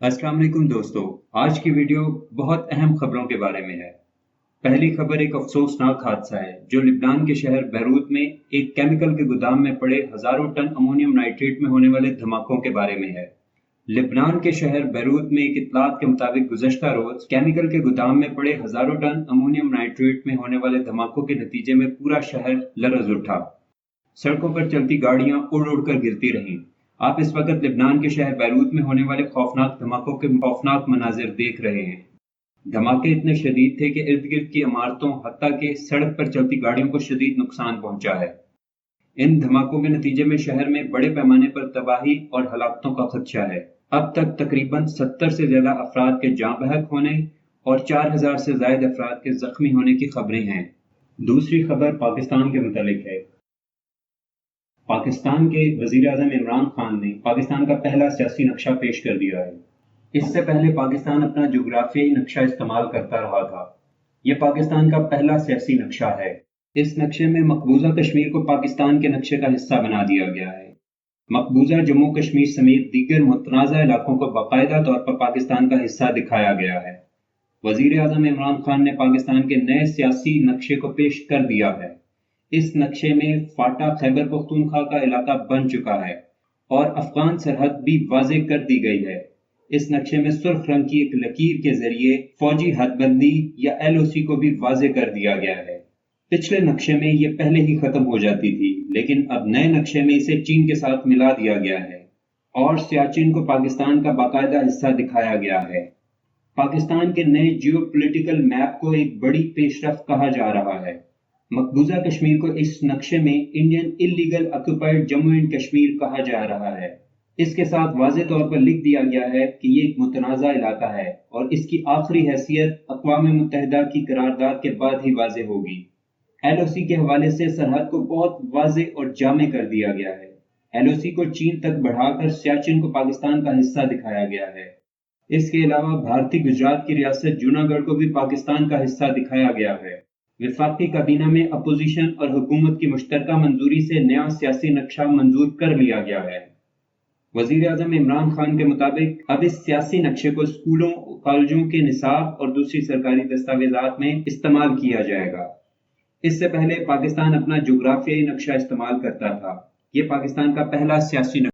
अस्सलाम वालेकुम दोस्तों। आज की वीडियो बहुत अहम खबरों के बारे में है। पहली खबर एक अफसोसनाक हादसा है जो लिबनान के शहर बैरूत में एक केमिकल के गोदाम में पड़े हजारों टन अमोनियम नाइट्रेट में होने वाले धमाकों के बारे में है। लिबनान के शहर बैरूत में एक इत्तलात के मुताबिक गुज़श्ता रोज केमिकल के गोदाम में पड़े हजारों टन अमोनियम नाइट्रेट में होने वाले धमाकों के नतीजे में पूरा शहर लरज़ उठा। सड़कों पर चलती गाड़ियां उड़ उड़ कर गिरती रहीं। आप इस वक्त लिबनान के शहर बैरूत में होने वाले खौफनाक धमाकों के खौफनाक मनाजिर देख रहे हैं। धमाके इतने शदीद थे कि इर्द गिर्द की इमारतों हत्ता के सड़क पर चलती गाड़ियों को शदीद नुकसान पहुंचा है। इन धमाकों के नतीजे में शहर में बड़े पैमाने पर तबाही और हलाकतों का खदशा है। अब तक तकरीबन 70 से ज्यादा अफराद के जाँ बहक होने और 4000 से ज्यादा अफराद के जख्मी होने की खबरें हैं। दूसरी खबर पाकिस्तान के मुतालिक है। पाकिस्तान के वजीर आज़म इमरान खान ने पाकिस्तान का पहला सियासी नक्शा पेश कर दिया है। इससे पहले पाकिस्तान अपना जोग्राफियाई नक्शा इस्तेमाल करता रहा था। यह पाकिस्तान का पहला सियासी नक्शा है। इस नक्शे में मकबूजा कश्मीर को पाकिस्तान के नक्शे का हिस्सा बना दिया गया है। मकबूजा जम्मू कश्मीर समेत दीगर मुतनाज़ा इलाकों को बाकायदा तौर पर पाकिस्तान का हिस्सा दिखाया गया है। वजीर आज़म इमरान खान ने पाकिस्तान के नए सियासी नक्शे को पेश कर दिया है। इस नक्शे में फाटा खैबर पख्तूनख्वा का इलाका बन चुका है और अफगान सरहद भी वाज़ेह कर दी गई है। इस नक्शे में सुर्ख रंग की एक लकीर के जरिए फौजी हदबंदी या LOC को भी वाज़ेह कर दिया गया है। पिछले नक्शे में ये पहले ही खत्म हो जाती थी, लेकिन अब नए नक्शे में इसे चीन के साथ मिला दिया गया है और सियाचिन को पाकिस्तान का बाकायदा हिस्सा दिखाया गया है। पाकिस्तान के नए जियोपॉलिटिकल मैप को एक बड़ी पेशरफ्त कहा जा रहा है। मकबूजा कश्मीर को इस नक्शे में Indian illegal occupied Jammu and Kashmir कहा जा रहा है। इसके साथ वाज़ेह तौर पर लिख दिया गया है कि ये एक मुतनाज़ा इलाका है और इसकी आखिरी हैसियत अक़वाम मुत्तहिदा की करारदाद के बाद ही वाज़ेह होगी। LOC के हवाले से सरहद को बहुत वाज़ेह और जामे कर दिया गया है। LOC को चीन तक बढ़ाकर सियाचिन को पाकिस्तान का हिस्सा दिखाया गया है। इसके अलावा भारतीय गुजरात की रियासत जूनागढ़ को भी पाकिस्तान का हिस्सा दिखाया गया है। वफाकी काबीना में अपोजिशन और हुकूमत की मुश्तरका मंजूरी से नया सियासी नक्शा मंजूर कर लिया गया है। वजीर आज़म इमरान खान के मुताबिक अब इस सियासी नक्शे को स्कूलों, कॉलेजों के निसाब और दूसरी सरकारी दस्तावेजात में इस्तेमाल किया जाएगा। इससे पहले पाकिस्तान अपना जोग्राफियाई नक्शा इस्तेमाल करता था। ये पाकिस्तान का पहला सियासी